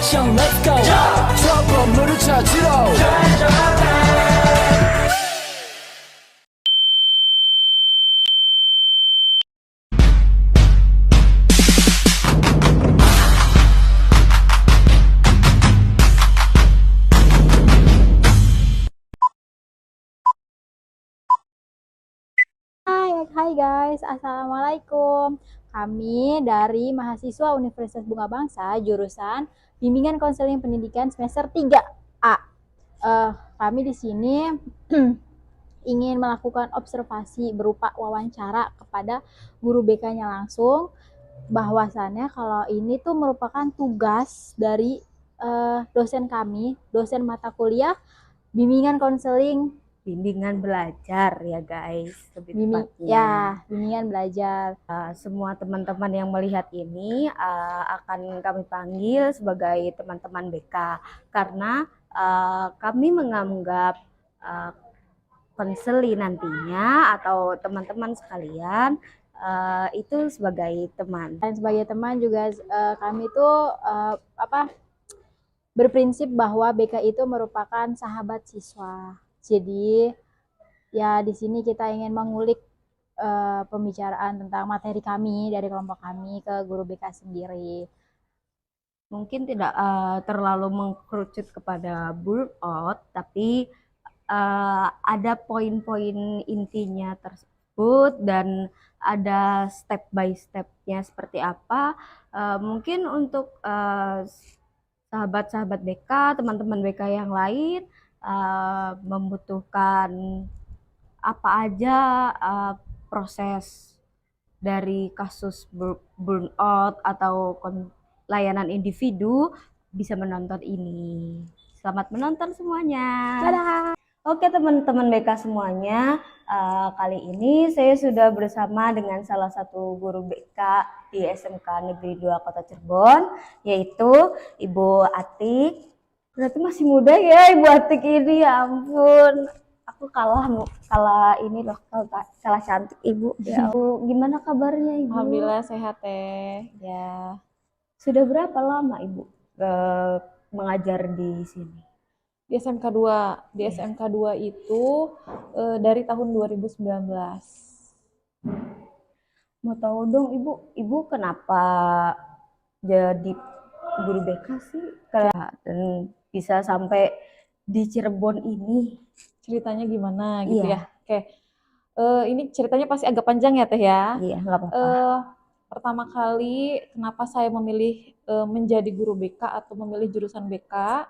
action let's go trouble 찾으러 Hai guys, Assalamualaikum. Kami dari mahasiswa Universitas Bunga Bangsa, jurusan Bimbingan Konseling Pendidikan semester 3A. Kami di sini ingin melakukan observasi berupa wawancara kepada guru BK-nya langsung, bahwasannya kalau ini tuh merupakan tugas dari dosen kami, dosen mata kuliah Bimbingan Konseling bimbingan belajar ya guys, lebih tepatnya. ya, bimbingan belajar. Semua teman-teman yang melihat ini akan kami panggil sebagai teman-teman BK karena kami menganggap konseli nantinya atau teman-teman sekalian itu sebagai teman. Dan sebagai teman juga kami tuh berprinsip bahwa BK itu merupakan sahabat siswa. Jadi ya di sini kita ingin mengulik pembicaraan tentang materi kami dari kelompok kami ke guru BK sendiri. Mungkin tidak terlalu mengkerucut kepada burnout, tapi ada poin-poin intinya tersebut dan ada step by stepnya seperti apa. Mungkin untuk sahabat-sahabat BK, teman-teman BK yang lain membutuhkan apa aja proses dari kasus burnout atau layanan individu, bisa menonton ini. Selamat menonton semuanya. Dadah! Oke teman-teman BK semuanya, kali ini saya sudah bersama dengan salah satu guru BK di SMK Negeri 2 Kota Cirebon, yaitu Ibu Atik. Berarti masih muda ya Ibu Atik ini, ya ampun. Aku kalah ini loh, kalah cantik Ibu. Ya, gimana kabarnya Ibu? Alhamdulillah sehat teh. Ya. Sudah berapa lama Ibu mengajar di sini? Di SMK 2. Di SMK 2 itu dari tahun 2019. Mau tahu dong Ibu kenapa jadi guru BK sih? Dan bisa sampai di Cirebon ini. Ceritanya gimana gitu Iya. ya? Oke. Ini ceritanya pasti agak panjang ya Teh ya. Iya, nggak apa-apa. Pertama kali kenapa saya memilih menjadi guru BK atau memilih jurusan BK,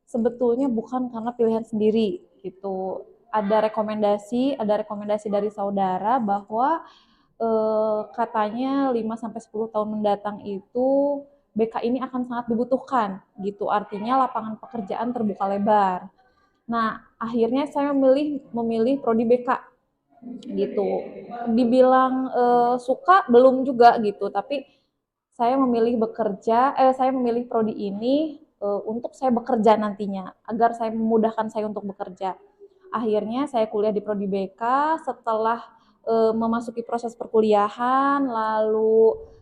sebetulnya bukan karena pilihan sendiri gitu. Ada rekomendasi dari saudara bahwa katanya 5-10 tahun mendatang itu BK ini akan sangat dibutuhkan gitu. Artinya lapangan pekerjaan terbuka lebar. Nah, akhirnya saya memilih prodi BK gitu. Dibilang suka belum juga gitu, tapi saya memilih prodi ini untuk saya bekerja nantinya, agar saya memudahkan saya untuk bekerja. Akhirnya saya kuliah di prodi BK. Setelah memasuki proses perkuliahan, lalu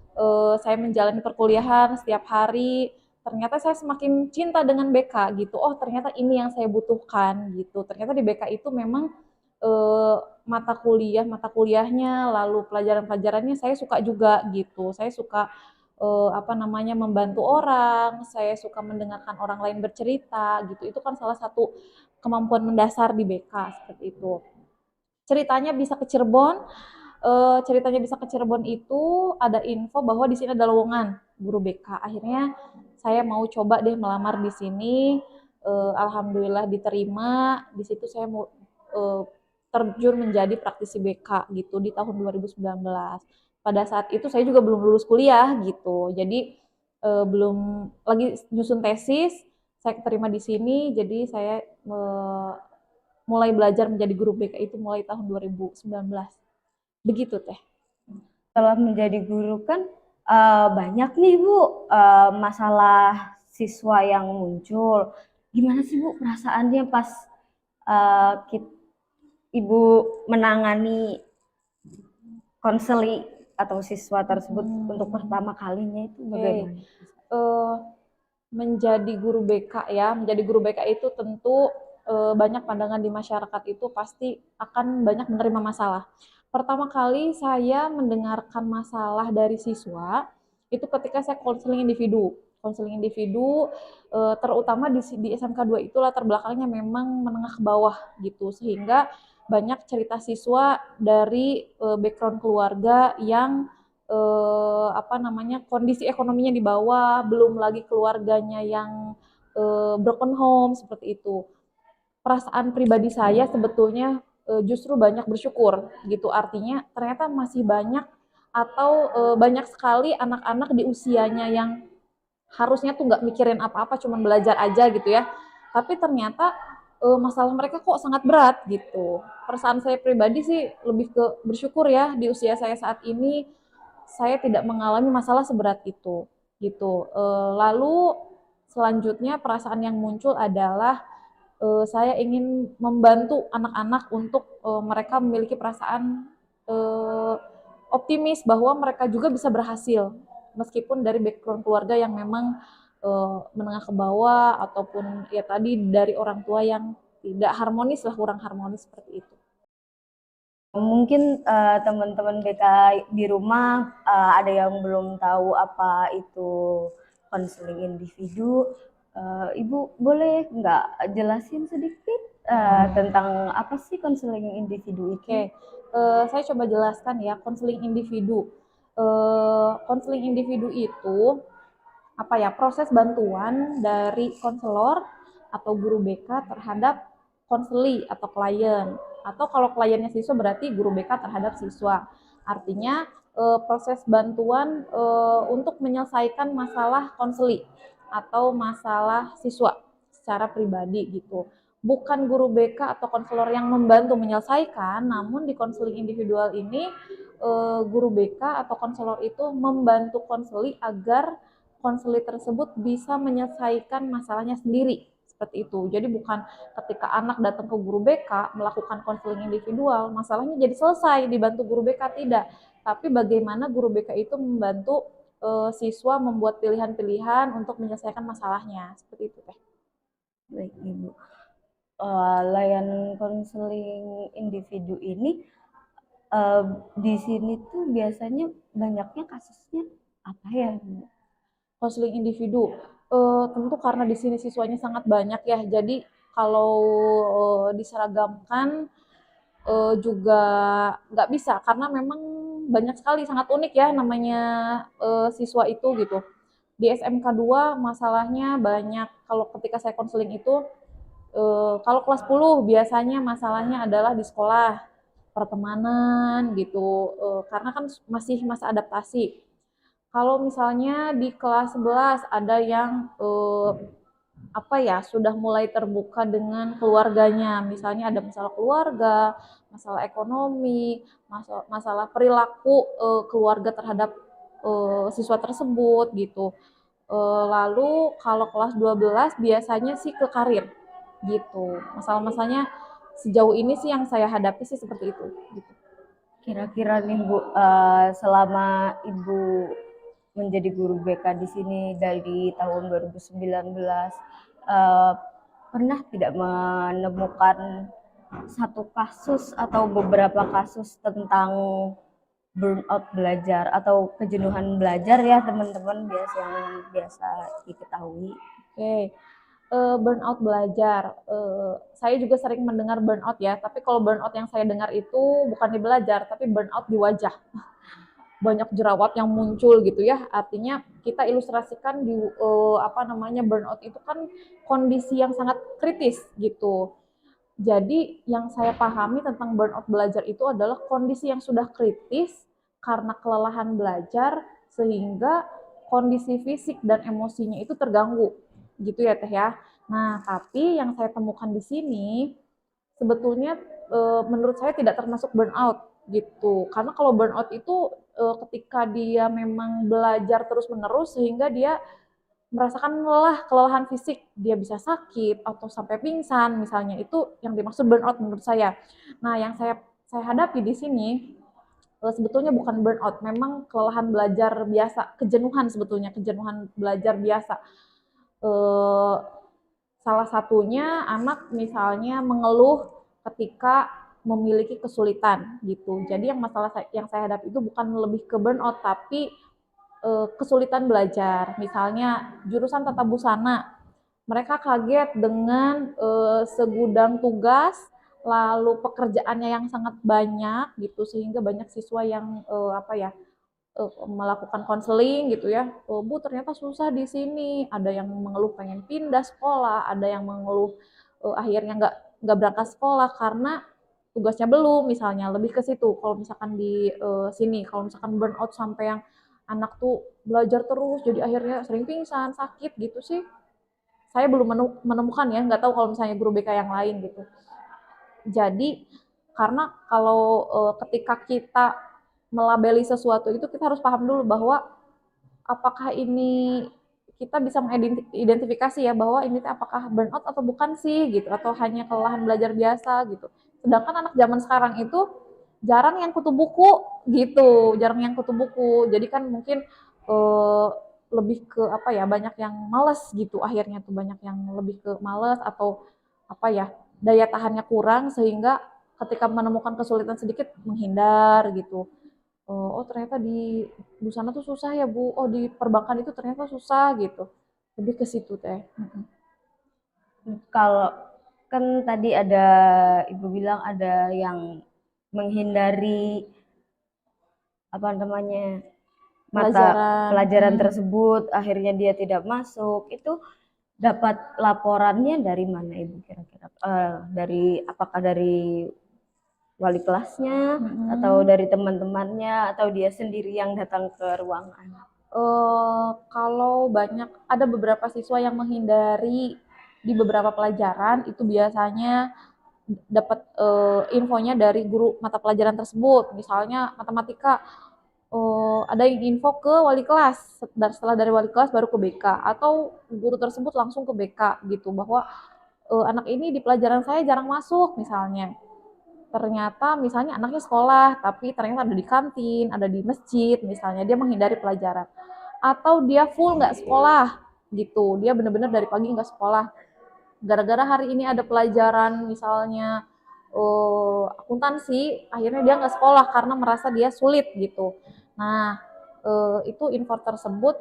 saya menjalani perkuliahan setiap hari, ternyata saya semakin cinta dengan BK gitu. Oh, ternyata ini yang saya butuhkan gitu. Ternyata di BK itu memang mata kuliahnya, lalu pelajaran-pelajarannya saya suka juga gitu. Saya suka membantu orang, saya suka mendengarkan orang lain bercerita gitu. Itu kan salah satu kemampuan mendasar di BK seperti itu. Ceritanya bisa ke Cirebon. Itu ada info bahwa di sini ada lowongan guru BK. Akhirnya saya mau coba deh melamar di sini. Alhamdulillah diterima. Di situ saya mau terjun menjadi praktisi BK gitu di tahun 2019. Pada saat itu saya juga belum lulus kuliah gitu. Jadi belum lagi nyusun tesis. Saya terima di sini, jadi saya mulai belajar menjadi guru BK itu mulai tahun 2019. Begitu Teh. Setelah menjadi guru kan banyak nih Bu masalah siswa yang muncul. Gimana sih Bu perasaannya pas Ibu menangani konseli atau siswa tersebut untuk pertama kalinya itu bagaimana? menjadi guru BK ya, menjadi guru BK itu tentu banyak pandangan di masyarakat itu pasti akan banyak menerima masalah. Pertama kali saya mendengarkan masalah dari siswa itu ketika saya konseling individu. Konseling individu terutama di SMK 2 itu latar belakangnya memang menengah ke bawah gitu, sehingga banyak cerita siswa dari background keluarga yang apa namanya, kondisi ekonominya di bawah, belum lagi keluarganya yang broken home seperti itu. Perasaan pribadi saya sebetulnya justru banyak bersyukur gitu. Artinya ternyata masih banyak atau banyak sekali anak-anak di usianya yang harusnya tuh nggak mikirin apa-apa, cuman belajar aja gitu ya. Tapi ternyata masalah mereka kok sangat berat gitu. Perasaan saya pribadi sih lebih ke bersyukur ya di usia saya saat ini saya tidak mengalami masalah seberat itu gitu. Lalu selanjutnya perasaan yang muncul adalah saya ingin membantu anak-anak untuk mereka memiliki perasaan uh, optimis bahwa mereka juga bisa berhasil meskipun dari background keluarga yang memang menengah ke bawah ataupun ya tadi dari orang tua yang tidak harmonis lah, kurang harmonis seperti itu. Mungkin teman-teman BK di rumah ada yang belum tahu apa itu konseling individu. Ibu boleh nggak jelasin sedikit tentang apa sih konseling individu itu? Oke, saya coba jelaskan ya konseling individu. Konseling individu itu apa ya, proses bantuan dari konselor atau guru BK terhadap konseli atau klien, atau kalau kliennya siswa berarti guru BK terhadap siswa. Artinya proses bantuan untuk menyelesaikan masalah konseli atau masalah siswa secara pribadi gitu. Bukan guru BK atau konselor yang membantu menyelesaikan, namun di konseling individual ini guru BK atau konselor itu membantu konseli agar konseli tersebut bisa menyelesaikan masalahnya sendiri seperti itu. Jadi bukan ketika anak datang ke guru BK melakukan konseling individual, masalahnya jadi selesai dibantu guru BK, tidak. Tapi bagaimana guru BK itu membantu siswa membuat pilihan-pilihan untuk menyelesaikan masalahnya seperti itu teh. Baik Ibu. Layanan konseling individu ini di sini tuh biasanya banyaknya kasusnya apa ya, Bu? Konseling individu tentu karena di sini siswanya sangat banyak ya, jadi kalau diseragamkan juga nggak bisa karena memang banyak sekali, sangat unik ya namanya siswa itu gitu. Di SMK 2 masalahnya banyak. Kalau ketika saya konseling itu kalau kelas 10 biasanya masalahnya adalah di sekolah, pertemanan gitu, karena kan masih masa adaptasi. Kalau misalnya di kelas 11 ada yang apa ya, sudah mulai terbuka dengan keluarganya, misalnya ada masalah keluarga, masalah ekonomi, masalah perilaku keluarga terhadap siswa tersebut gitu. Lalu kalau kelas 12 biasanya sih ke karir gitu. Masalah-masalahnya sejauh ini sih yang saya hadapi sih seperti itu gitu. Kira-kira nih Bu, selama Ibu menjadi guru BK di sini dari tahun 2019, pernah tidak menemukan satu kasus atau beberapa kasus tentang burnout belajar atau kejenuhan belajar ya teman-teman, yang biasa diketahui? Oke, burnout belajar. Saya juga sering mendengar burnout ya, tapi kalau burnout yang saya dengar itu bukan di belajar, tapi burnout di wajah. Banyak jerawat yang muncul gitu ya. Artinya kita ilustrasikan di apa namanya, burnout itu kan kondisi yang sangat kritis gitu. Jadi yang saya pahami tentang burnout belajar itu adalah kondisi yang sudah kritis karena kelelahan belajar sehingga kondisi fisik dan emosinya itu terganggu gitu ya Teh ya. Nah, tapi yang saya temukan di sini sebetulnya menurut saya tidak termasuk burnout gitu. Karena kalau burnout itu ketika dia memang belajar terus-menerus sehingga dia merasakan kelelahan fisik, dia bisa sakit atau sampai pingsan misalnya, itu yang dimaksud burnout menurut saya. Nah, yang saya hadapi di sini sebetulnya bukan burnout, memang kelelahan belajar biasa, kejenuhan sebetulnya, kejenuhan belajar biasa. eh, salah satunya anak misalnya mengeluh ketika memiliki kesulitan gitu. Jadi yang masalah yang saya hadapi itu bukan lebih ke burnout, tapi kesulitan belajar. Misalnya jurusan tata busana, mereka kaget dengan segudang tugas, lalu pekerjaannya yang sangat banyak gitu, sehingga banyak siswa yang melakukan konseling gitu ya. Bu, ternyata susah di sini. Ada yang mengeluh pengen pindah sekolah, ada yang mengeluh akhirnya nggak berangkat sekolah karena tugasnya belum, misalnya lebih ke situ. Kalau misalkan di sini, kalau misalkan burnout sampai yang anak tuh belajar terus, jadi akhirnya sering pingsan, sakit gitu sih. Saya belum menemukan ya, nggak tahu kalau misalnya guru BK yang lain gitu. Jadi karena kalau ketika kita melabeli sesuatu itu kita harus paham dulu bahwa apakah ini kita bisa mengidentifikasi ya bahwa ini apakah burnout atau bukan sih gitu, atau hanya kelelahan belajar biasa gitu. Sedangkan anak zaman sekarang itu jarang yang kutu buku gitu, jarang yang kutu buku. Jadi kan mungkin eh, lebih ke apa ya, banyak yang males gitu, akhirnya tuh banyak yang lebih ke males atau apa ya, daya tahannya kurang sehingga ketika menemukan kesulitan sedikit menghindar gitu. Oh, ternyata di busana tuh susah ya Bu. Oh, di perbankan itu ternyata susah gitu. Lebih ke situ teh. Kalau kan tadi ada Ibu bilang ada yang menghindari apa namanya mata Pelajaran. pelajaran tersebut, akhirnya dia tidak masuk. Itu dapat laporannya dari mana Ibu kira-kira? Dari apakah dari wali kelasnya atau dari teman-temannya atau dia sendiri yang datang ke ruangan? Kalau banyak ada beberapa siswa yang menghindari di beberapa pelajaran itu biasanya dapat infonya dari guru mata pelajaran tersebut. Misalnya matematika, ada yang info ke wali kelas, dan setelah dari wali kelas baru ke BK, atau guru tersebut langsung ke BK gitu bahwa anak ini di pelajaran saya jarang masuk misalnya. Ternyata misalnya anaknya sekolah, tapi ternyata ada di kantin, ada di masjid misalnya, dia menghindari pelajaran. Atau dia full nggak sekolah gitu, dia benar-benar dari pagi nggak sekolah. Gara-gara hari ini ada pelajaran misalnya akuntansi, akhirnya dia nggak sekolah karena merasa dia sulit gitu. Nah, itu info tersebut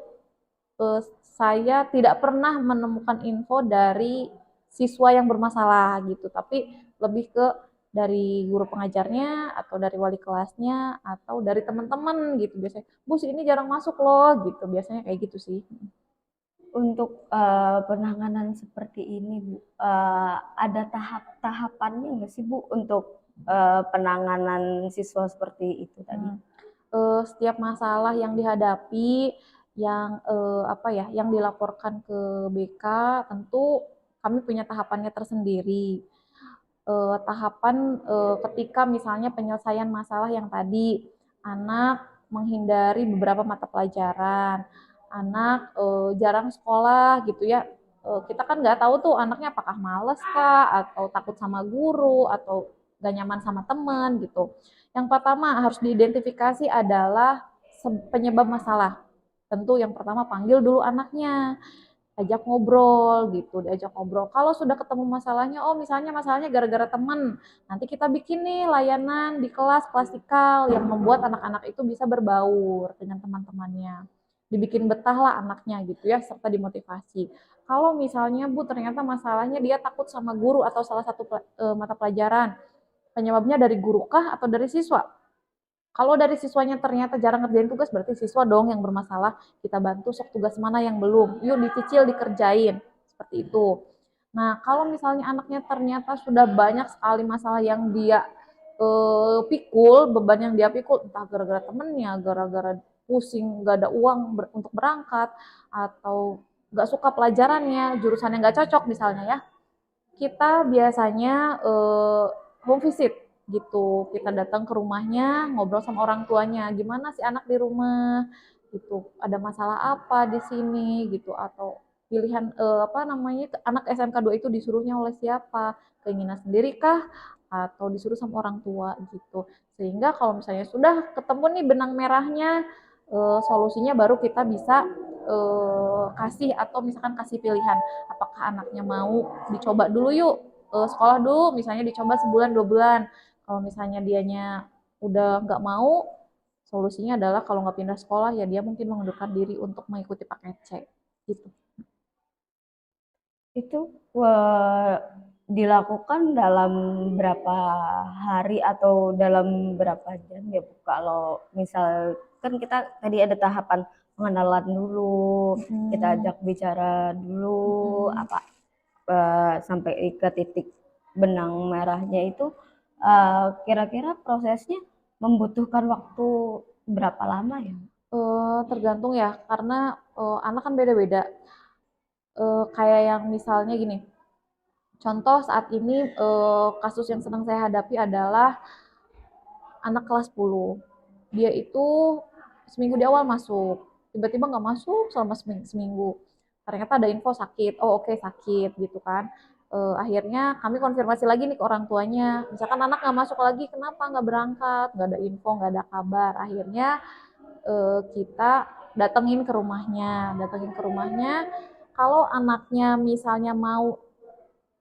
saya tidak pernah menemukan info dari siswa yang bermasalah gitu, tapi lebih ke dari guru pengajarnya atau dari wali kelasnya atau dari teman-teman gitu biasanya. Bu, si ini jarang masuk loh gitu, biasanya kayak gitu sih. Untuk penanganan seperti ini, Bu, ada tahap-tahapannya nggak sih, Bu, untuk penanganan siswa seperti itu tadi? Setiap masalah yang dihadapi, yang yang dilaporkan ke BK, tentu kami punya tahapannya tersendiri. Tahapan ketika misalnya penyelesaian masalah yang tadi, anak menghindari beberapa mata pelajaran, anak jarang sekolah gitu ya. Kita kan nggak tahu tuh anaknya apakah males kah, atau takut sama guru, atau gak nyaman sama teman gitu. Yang pertama harus diidentifikasi adalah penyebab masalah. Tentu yang pertama panggil dulu anaknya, ajak ngobrol gitu, diajak ngobrol. Kalau sudah ketemu masalahnya, oh misalnya masalahnya gara-gara teman, nanti kita bikin nih layanan di kelas klasikal yang membuat anak-anak itu bisa berbaur dengan teman-temannya. Dibikin betah lah anaknya gitu ya, serta dimotivasi. Kalau misalnya Bu ternyata masalahnya dia takut sama guru atau salah satu mata pelajaran, penyebabnya dari guru kah atau dari siswa? Kalau dari siswanya ternyata jarang ngerjain tugas, berarti siswa dong yang bermasalah. Kita bantu sok tugas mana yang belum. Yuk dicicil, dikerjain. Seperti itu. Nah, kalau misalnya anaknya ternyata sudah banyak sekali masalah yang dia pikul, beban yang dia pikul, entah gara-gara temennya, gara-gara pusing, gak ada uang untuk berangkat, atau gak suka pelajarannya, jurusannya gak cocok misalnya ya, kita biasanya home visit gitu. Kita datang ke rumahnya, ngobrol sama orang tuanya, gimana sih anak di rumah gitu, ada masalah apa di sini gitu, atau pilihan anak SMK 2 itu disuruhnya oleh siapa, keinginan sendiri kah atau disuruh sama orang tua gitu. Sehingga kalau misalnya sudah ketemu nih benang merahnya, solusinya baru kita bisa kasih atau misalkan kasih pilihan, apakah anaknya mau dicoba dulu yuk sekolah dulu, misalnya dicoba sebulan 2 bulan. Kalau misalnya dianya udah nggak mau, solusinya adalah kalau nggak pindah sekolah ya dia mungkin mengundurkan diri untuk mengikuti paket C gitu. Itu dilakukan dalam berapa hari atau dalam berapa jam ya Bu? Kalau misal kan kita tadi ada tahapan pengenalan dulu, kita ajak bicara dulu apa sampai ke titik benang merahnya itu kira-kira prosesnya membutuhkan waktu berapa lama ya? Tergantung ya, karena anak kan beda-beda. Kayak yang misalnya gini, contoh saat ini kasus yang sedang saya hadapi adalah anak kelas 10. Dia itu seminggu di awal masuk, tiba-tiba nggak masuk selama seminggu. Ternyata ada info sakit, oh oke sakit gitu kan. Akhirnya kami konfirmasi lagi nih ke orang tuanya, misalkan anak nggak masuk lagi, kenapa nggak berangkat, nggak ada info, nggak ada kabar. Akhirnya kita datengin ke rumahnya. Kalau anaknya misalnya mau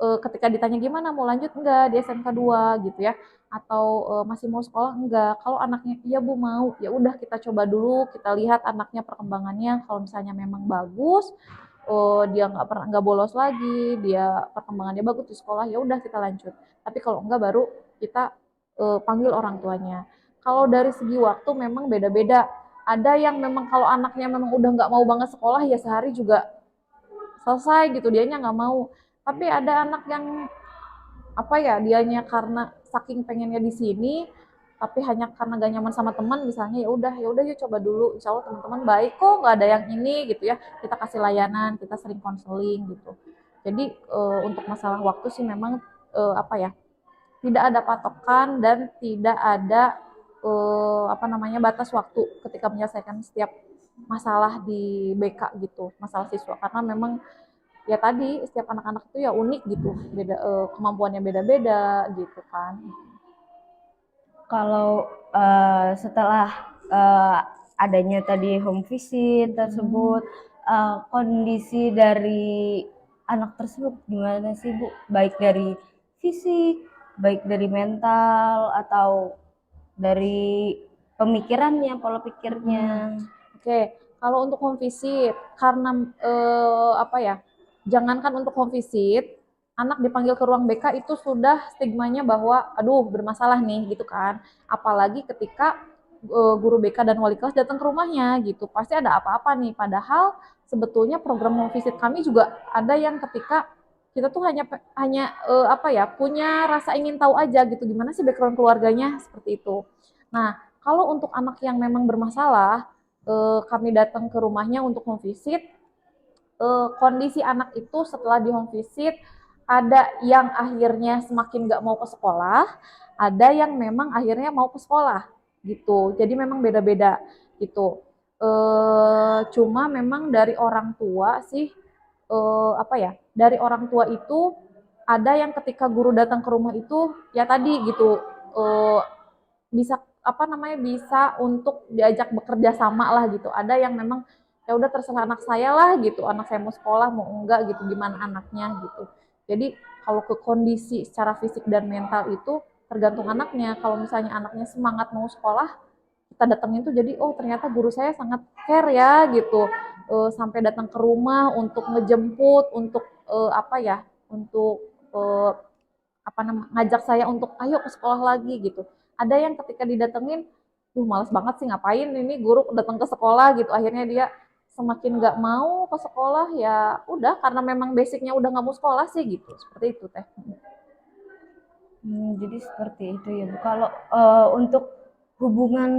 ketika ditanya gimana mau lanjut enggak di SMK 2 gitu ya, atau masih mau sekolah enggak, kalau anaknya iya Bu mau, ya udah kita coba dulu, kita lihat anaknya perkembangannya, kalau misalnya memang bagus, dia nggak bolos lagi, dia perkembangannya bagus di sekolah, ya udah kita lanjut. Tapi kalau enggak baru kita panggil orang tuanya. Kalau dari segi waktu memang beda-beda. Ada yang memang kalau anaknya memang udah nggak mau banget sekolah ya sehari juga selesai gitu, dianya nggak mau. Tapi ada anak yang apa ya, dianya karena saking pengennya di sini tapi hanya karena gak nyaman sama teman misalnya, ya udah yuk coba dulu, insya Allah teman-teman baik kok, nggak ada yang ini gitu ya, kita kasih layanan, kita sering konseling gitu. Jadi untuk masalah waktu sih memang apa ya, tidak ada patokan dan tidak ada apa namanya batas waktu ketika menyelesaikan setiap masalah di BK gitu, masalah siswa, karena memang ya tadi setiap anak-anak itu ya unik gitu, beda kemampuannya beda-beda gitu kan. Kalau setelah adanya tadi home visit tersebut, kondisi dari anak tersebut gimana sih Bu? Baik dari fisik, baik dari mental, atau dari pemikirannya, pola pikirnya. Oke, kalau untuk home visit, karena apa ya, jangankan untuk home visit, anak dipanggil ke ruang BK itu sudah stigmanya bahwa, aduh bermasalah nih gitu kan. Apalagi ketika guru BK dan wali kelas datang ke rumahnya gitu, pasti ada apa-apa nih. Padahal sebetulnya program home visit kami juga ada yang ketika kita tuh hanya apa ya, punya rasa ingin tahu aja gitu, gimana sih background keluarganya seperti itu. Nah, kalau untuk anak yang memang bermasalah, kami datang ke rumahnya untuk home visit. Kondisi anak itu setelah di home visit ada yang akhirnya semakin nggak mau ke sekolah, ada yang memang akhirnya mau ke sekolah gitu. Jadi memang beda-beda gitu. Cuma memang dari orang tua sih apa ya? Dari orang tua itu ada yang ketika guru datang ke rumah itu ya tadi gitu, bisa apa namanya, bisa untuk diajak bekerja sama lah gitu. Ada yang memang ya udah terserah anak saya lah gitu, anak saya mau sekolah mau enggak gitu, gimana anaknya gitu. Jadi kalau ke kondisi secara fisik dan mental itu tergantung anaknya. Kalau misalnya anaknya semangat mau sekolah, kita datangin tuh jadi oh ternyata guru saya sangat care ya gitu, sampai datang ke rumah untuk ngejemput, untuk apa ya, untuk apa namanya, ngajak saya untuk ayo ke sekolah lagi gitu. Ada yang ketika didatengin, duh males banget sih ngapain ini guru datang ke sekolah gitu. Akhirnya dia semakin nggak mau ke sekolah, ya udah karena memang basicnya udah nggak mau sekolah sih gitu. Seperti itu teh. Jadi seperti itu ya Bu. Kalau untuk hubungan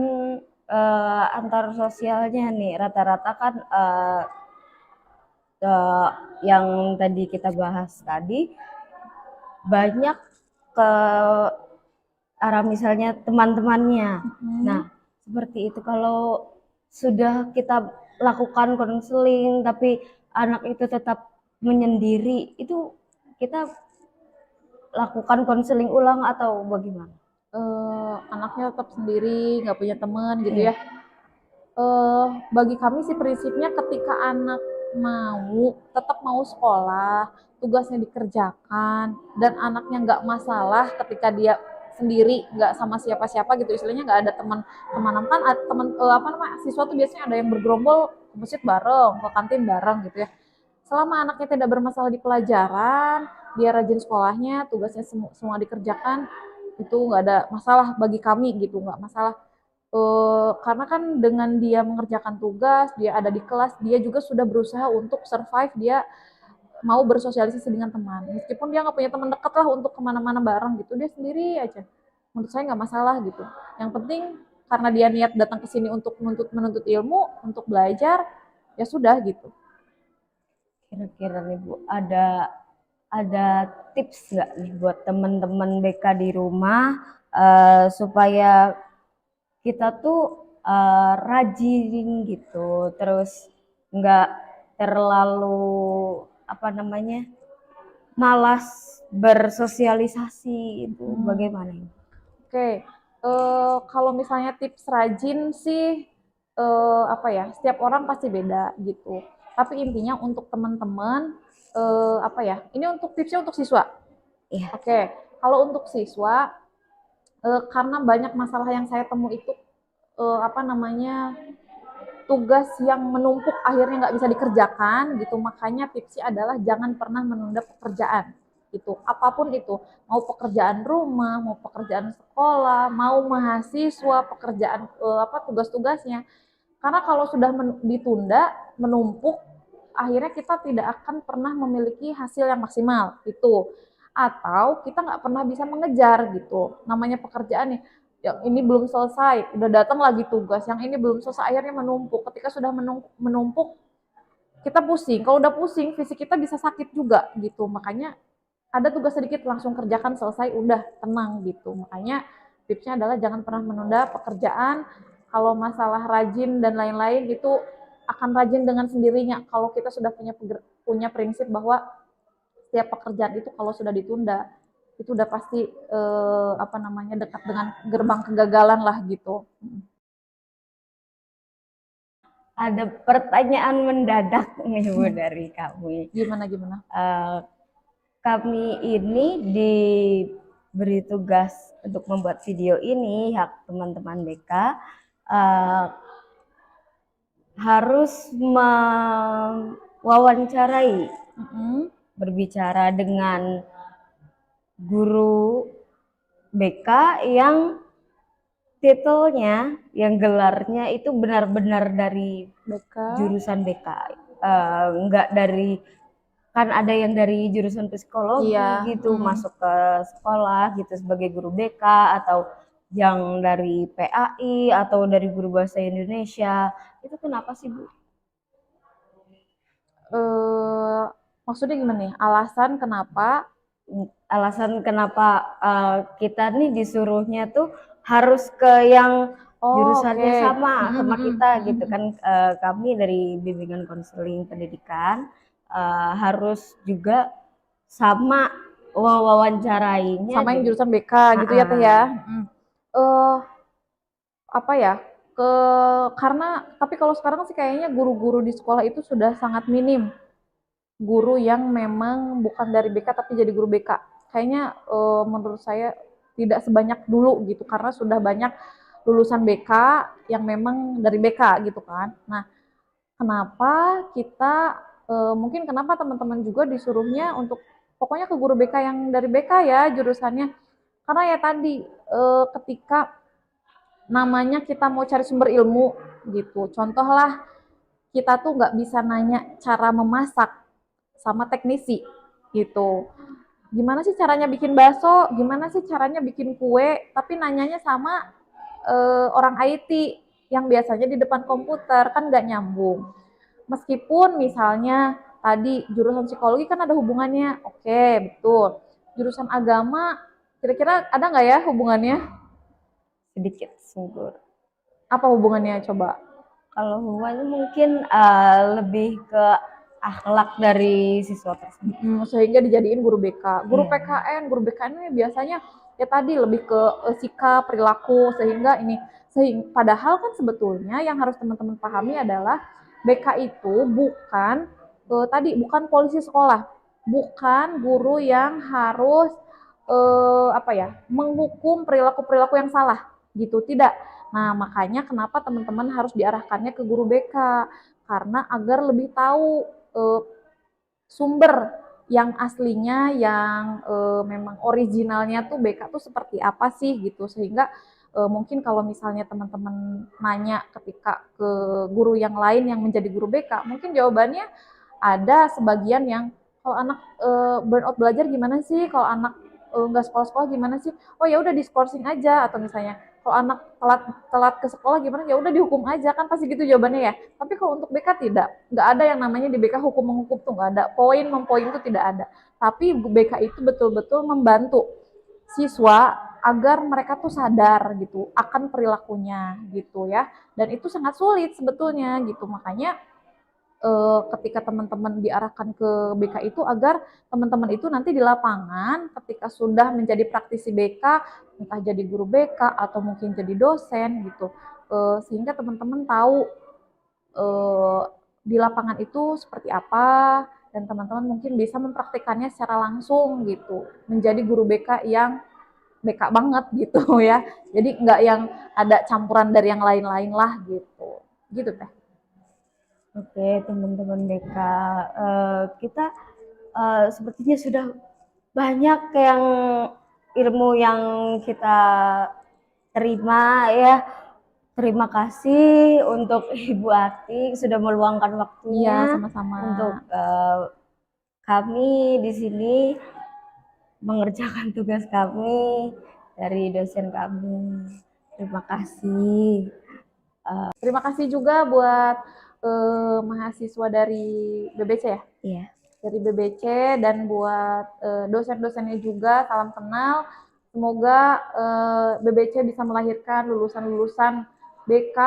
antar sosialnya nih, rata-rata kan yang tadi kita bahas tadi banyak ke arah misalnya teman-temannya. Nah, seperti itu kalau sudah kita lakukan konseling tapi anak itu tetap menyendiri, itu kita lakukan konseling ulang atau bagaimana? Anaknya tetap sendiri, nggak punya teman gitu Iya. ya. Bagi kami sih prinsipnya ketika anak tetap mau sekolah, tugasnya dikerjakan, dan anaknya nggak masalah ketika dia sendiri, nggak sama siapa-siapa gitu, istilahnya nggak ada teman teman kan teman apa namanya siswa tuh biasanya ada yang bergerombol ke masjid bareng, ke kantin bareng gitu ya. Selama anaknya tidak bermasalah di pelajaran, dia rajin sekolahnya, tugasnya semua dikerjakan, itu nggak ada masalah bagi kami gitu, nggak masalah. Karena kan dengan dia mengerjakan tugas, dia ada di kelas, dia juga sudah berusaha untuk survive, dia mau bersosialisasi dengan teman. Meskipun dia nggak punya teman dekat lah untuk kemana-mana bareng gitu, dia sendiri aja. Menurut saya nggak masalah gitu. Yang penting karena dia niat datang ke sini untuk menuntut ilmu, untuk belajar, ya sudah gitu. Kira-kira nih Bu, ada tips nggak nih buat teman-teman BK di rumah supaya kita tuh rajin gitu, terus nggak terlalu apa namanya malas bersosialisasi itu bagaimana? Oke, kalau misalnya tips rajin sih, apa ya, setiap orang pasti beda gitu. Tapi intinya untuk teman-teman, apa ya, ini untuk tipsnya untuk siswa. Iya. Oke, kalau untuk siswa, karena banyak masalah yang saya temui itu, apa namanya, tugas yang menumpuk akhirnya nggak bisa dikerjakan gitu, makanya tipsnya adalah jangan pernah menunda pekerjaan itu, apapun itu, mau pekerjaan rumah, mau pekerjaan sekolah, mau mahasiswa, pekerjaan apa tugas-tugasnya, karena kalau sudah ditunda menumpuk akhirnya kita tidak akan pernah memiliki hasil yang maksimal itu, atau kita nggak pernah bisa mengejar gitu, namanya pekerjaan nih yang ini belum selesai, udah datang lagi tugas, yang ini belum selesai, akhirnya menumpuk. Ketika sudah menumpuk, kita pusing. Kalau udah pusing, fisik kita bisa sakit juga gitu. Makanya ada tugas sedikit langsung kerjakan selesai, udah tenang gitu. Makanya tipsnya adalah jangan pernah menunda pekerjaan. Kalau masalah rajin dan lain-lain itu akan rajin dengan sendirinya. Kalau kita sudah punya prinsip bahwa setiap pekerjaan itu kalau sudah ditunda itu udah pasti apa namanya dekat dengan gerbang kegagalan lah gitu. Ada pertanyaan mendadak nih Bu dari kami. Gimana gimana? Kami ini diberi tugas untuk membuat video ini, hak teman-teman BK harus mewawancarai, berbicara dengan guru BK yang titelnya, yang gelarnya itu benar-benar dari BK. jurusan BK, enggak dari, kan ada yang dari jurusan psikologi gitu masuk ke sekolah gitu sebagai guru BK, atau yang dari PAI atau dari guru bahasa Indonesia. Itu kenapa sih Bu? Maksudnya gimana nih? Alasan kenapa kita nih disuruhnya tuh harus ke yang jurusannya sama kita gitu kan. Kami dari bimbingan konseling pendidikan harus juga sama wawancarainya sama yang gitu. jurusan BK gitu ya Teh ya. Apa ya? Karena tapi kalau sekarang sih kayaknya guru-guru di sekolah itu sudah sangat minim. Guru yang memang bukan dari BK tapi jadi guru BK. Kayaknya menurut saya tidak sebanyak dulu gitu, karena sudah banyak lulusan BK yang memang dari BK gitu kan. Nah, kenapa kita mungkin kenapa teman-teman juga disuruhnya untuk pokoknya ke guru BK yang dari BK ya jurusannya. Karena ya tadi ketika namanya kita mau cari sumber ilmu gitu. Contoh lah, kita tuh nggak bisa nanya cara memasak sama teknisi gitu. Gimana sih caranya bikin bakso? Gimana sih caranya bikin kue? Tapi nanyanya sama orang IT yang biasanya di depan komputer, kan nggak nyambung. Meskipun misalnya tadi jurusan psikologi kan ada hubungannya, oke betul. Jurusan agama kira-kira ada nggak ya hubungannya? Sedikit sungguh. Apa hubungannya coba? Kalau hubungannya mungkin lebih ke akhlak dari siswa tersebut. Sehingga dijadiin guru BK. Guru PKN, guru BKN ini biasanya ya tadi lebih ke sikap, perilaku, sehingga ini Padahal kan sebetulnya yang harus teman-teman pahami adalah BK itu bukan polisi sekolah, bukan guru yang harus menghukum perilaku-perilaku yang salah gitu, tidak. Nah, makanya kenapa teman-teman harus diarahkannya ke guru BK, karena agar lebih tahu sumber yang aslinya, yang memang originalnya tuh BK tuh seperti apa sih gitu, sehingga mungkin kalau misalnya teman-teman nanya ketika ke guru yang lain yang menjadi guru BK, mungkin jawabannya ada sebagian yang kalau anak burnout belajar gimana sih, kalau anak nggak sekolah-sekolah gimana sih, oh ya udah diskorsing aja, atau misalnya kalau anak telat ke sekolah gimana, ya udah dihukum aja, kan pasti gitu jawabannya ya. Tapi kalau untuk BK tidak, nggak ada yang namanya di BK hukum menghukum tuh nggak ada, poin mempoin itu tidak ada. Tapi BK itu betul-betul membantu siswa agar mereka tuh sadar gitu akan perilakunya gitu ya, dan itu sangat sulit sebetulnya gitu. Makanya ketika teman-teman diarahkan ke BK itu agar teman-teman itu nanti di lapangan ketika sudah menjadi praktisi BK, entah jadi guru BK atau mungkin jadi dosen gitu, sehingga teman-teman tahu di lapangan itu seperti apa, dan teman-teman mungkin bisa mempraktikannya secara langsung gitu, menjadi guru BK yang BK banget gitu ya. Jadi nggak yang ada campuran dari yang lain-lain lah gitu. Gitu Teh. Oke, teman-teman BK, kita sepertinya sudah banyak yang ilmu yang kita terima ya. Terima kasih untuk Ibu Ati sudah meluangkan waktunya sama-sama untuk kami di sini mengerjakan tugas kami dari dosen kami. Terima kasih. Terima kasih juga buat mahasiswa dari BBC ya. Iya. Dari BBC, dan buat dosen-dosennya juga, salam kenal. Semoga BBC bisa melahirkan lulusan-lulusan BK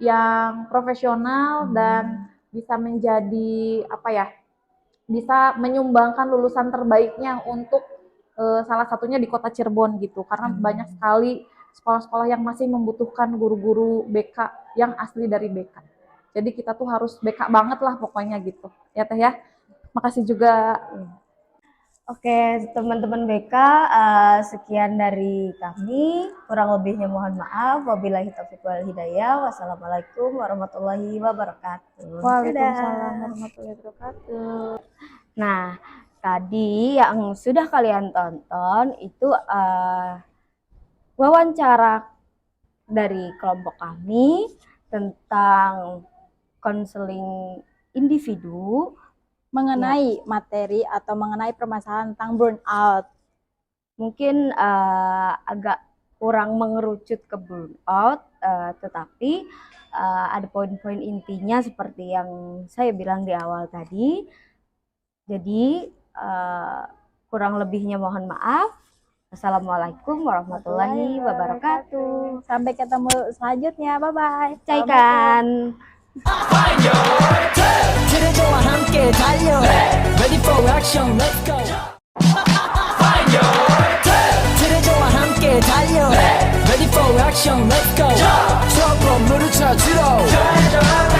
yang profesional dan bisa menjadi bisa menyumbangkan lulusan terbaiknya untuk salah satunya di kota Cirebon gitu, karena banyak sekali sekolah-sekolah yang masih membutuhkan guru-guru BK yang asli dari BK. Jadi kita tuh harus BK banget lah pokoknya gitu. Ya Teh ya. Makasih juga. Oke, teman-teman BK, sekian dari kami. Kurang lebihnya mohon maaf. Wabillahi taufiq wal hidayah. Wassalamualaikum warahmatullahi wabarakatuh. Waalaikumsalam warahmatullahi wabarakatuh. Nah, tadi yang sudah kalian tonton itu wawancara dari kelompok kami tentang konseling individu mengenai materi atau mengenai permasalahan tentang burnout. Mungkin agak kurang mengerucut ke burnout, tetapi ada poin-poin intinya seperti yang saya bilang di awal tadi. Jadi kurang lebihnya mohon maaf. Assalamualaikum warahmatullahi wabarakatuh. Sampai ketemu selanjutnya. Bye-bye. Caikan. 그대와 함께 달려 Ready for action, let's go Find your 그대와 함께 달려 Ready for action, let's go 저 건물을 찾으러